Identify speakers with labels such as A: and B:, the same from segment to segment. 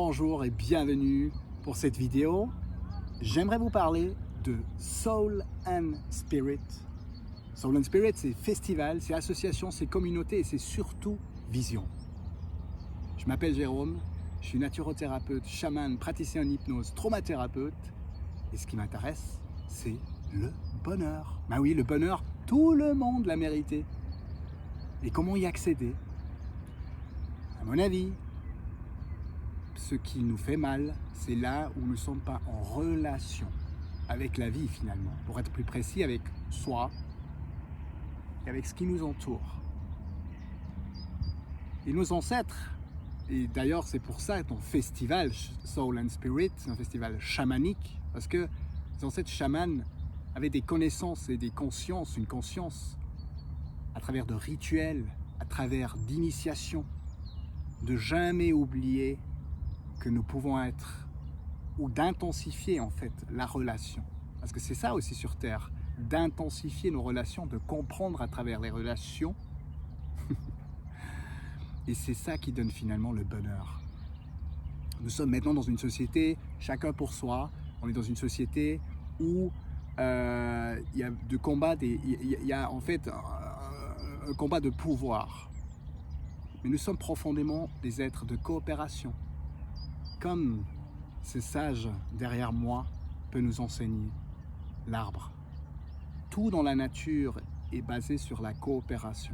A: bonjour et bienvenue pour cette vidéo. J'aimerais vous parler de Soul and Spirit. Soul and Spirit, c'est festival, c'est association, c'est communauté et c'est surtout vision. Je m'appelle Jérôme, je suis naturothérapeute, chaman, praticien en hypnose, traumathérapeute. Et ce qui m'intéresse, c'est le bonheur. Ben oui, le bonheur, tout le monde l'a mérité. Et comment y accéder? À mon avis, ce qui nous fait mal, c'est là où nous ne sommes pas en relation avec la vie finalement. Pour être plus précis, avec soi et avec ce qui nous entoure. Et nos ancêtres, et d'ailleurs c'est pour ça que ton festival Soul and Spirit, c'est un festival chamanique, parce que les ancêtres chamans avaient des connaissances et des consciences, une conscience à travers de rituels, à travers d'initiations, de jamais oublier que nous pouvons être, ou d'intensifier en fait la relation. Parce que c'est ça aussi sur Terre, d'intensifier nos relations, de comprendre à travers les relations. Et c'est ça qui donne finalement le bonheur. Nous sommes maintenant dans une société, chacun pour soi. On est dans une société où il y a de combat, il y a en fait un combat de pouvoir. Mais nous sommes profondément des êtres de coopération. Comme ce sage derrière moi peut nous enseigner, l'arbre. Tout dans la nature est basé sur la coopération.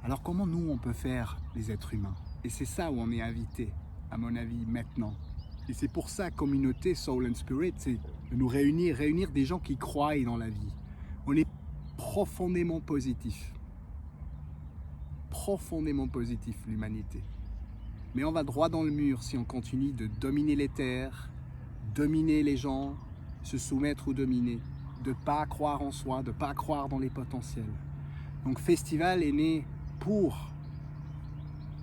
A: Alors comment nous on peut faire les êtres humains? Et c'est ça où on est invité, à mon avis, maintenant. Et c'est pour ça, communauté Soul and Spirit, c'est de nous réunir des gens qui croient dans la vie. On est profondément positif. Profondément positif, l'humanité. Mais on va droit dans le mur si on continue de dominer les terres, dominer les gens, se soumettre ou dominer, de ne pas croire en soi, de ne pas croire dans les potentiels. Donc Festival est né pour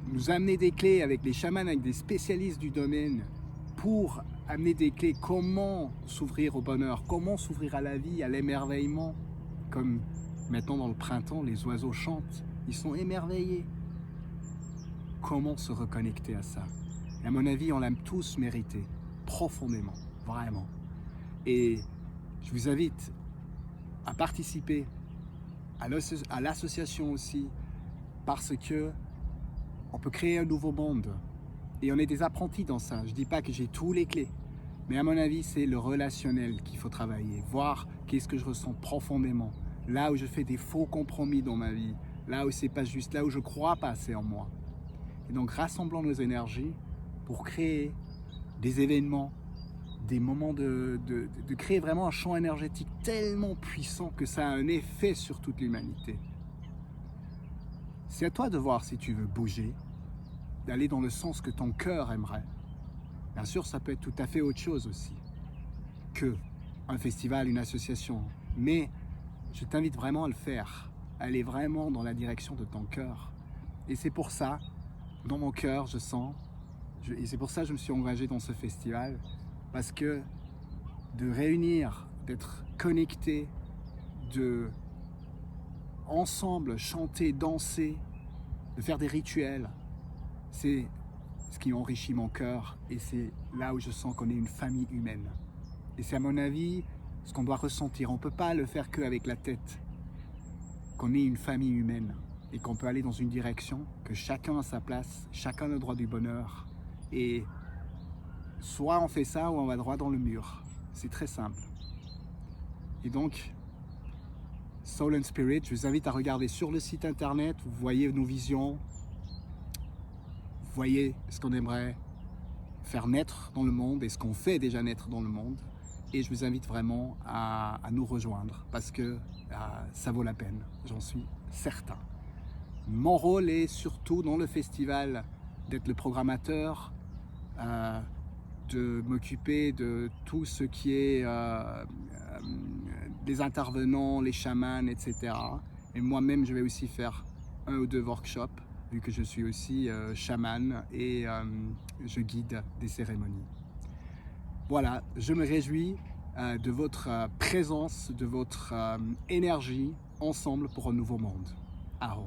A: nous amener des clés avec les chamans, avec des spécialistes du domaine, pour amener des clés, comment s'ouvrir au bonheur, comment s'ouvrir à la vie, à l'émerveillement. Comme maintenant dans le printemps, les oiseaux chantent, ils sont émerveillés. Comment se reconnecter à ça? Et à mon avis, on l'a tous mérité, profondément, vraiment. Et je vous invite à participer à l'association aussi, parce que on peut créer un nouveau monde. Et on est des apprentis dans ça. Je ne dis pas que j'ai tous les clés, mais à mon avis, c'est le relationnel qu'il faut travailler, voir qu'est-ce que je ressens profondément, là où je fais des faux compromis dans ma vie, là où c'est pas juste, là où je crois pas assez en moi. Et donc rassemblons nos énergies pour créer des événements, des moments de créer vraiment un champ énergétique tellement puissant que ça a un effet sur toute l'humanité. C'est à toi de voir si tu veux bouger, d'aller dans le sens que ton cœur aimerait. Bien sûr, ça peut être tout à fait autre chose aussi que un festival, une association. Mais je t'invite vraiment à le faire, à aller vraiment dans la direction de ton cœur. Et c'est pour ça, dans mon cœur, je sens, et c'est pour ça que je me suis engagé dans ce festival, parce que de réunir, d'être connecté, de ensemble chanter, danser, de faire des rituels, c'est ce qui enrichit mon cœur et c'est là où je sens qu'on est une famille humaine. Et c'est à mon avis ce qu'on doit ressentir. On ne peut pas le faire qu'avec la tête, qu'on est une famille humaine et qu'on peut aller dans une direction, que chacun a sa place, chacun a le droit du bonheur. Et soit on fait ça ou on va droit dans le mur. C'est très simple. Et donc, Soul and Spirit, je vous invite à regarder sur le site internet, vous voyez nos visions, vous voyez ce qu'on aimerait faire naître dans le monde et ce qu'on fait déjà naître dans le monde. Et je vous invite vraiment à nous rejoindre parce que ça vaut la peine, j'en suis certain. Mon rôle est surtout dans le festival d'être le programmateur, de m'occuper de tout ce qui est des intervenants, les chamans, etc. Et moi-même, je vais aussi faire 1 ou 2 workshops, vu que je suis aussi chaman et je guide des cérémonies. Voilà, je me réjouis de votre présence, de votre énergie ensemble pour un nouveau monde. Aho.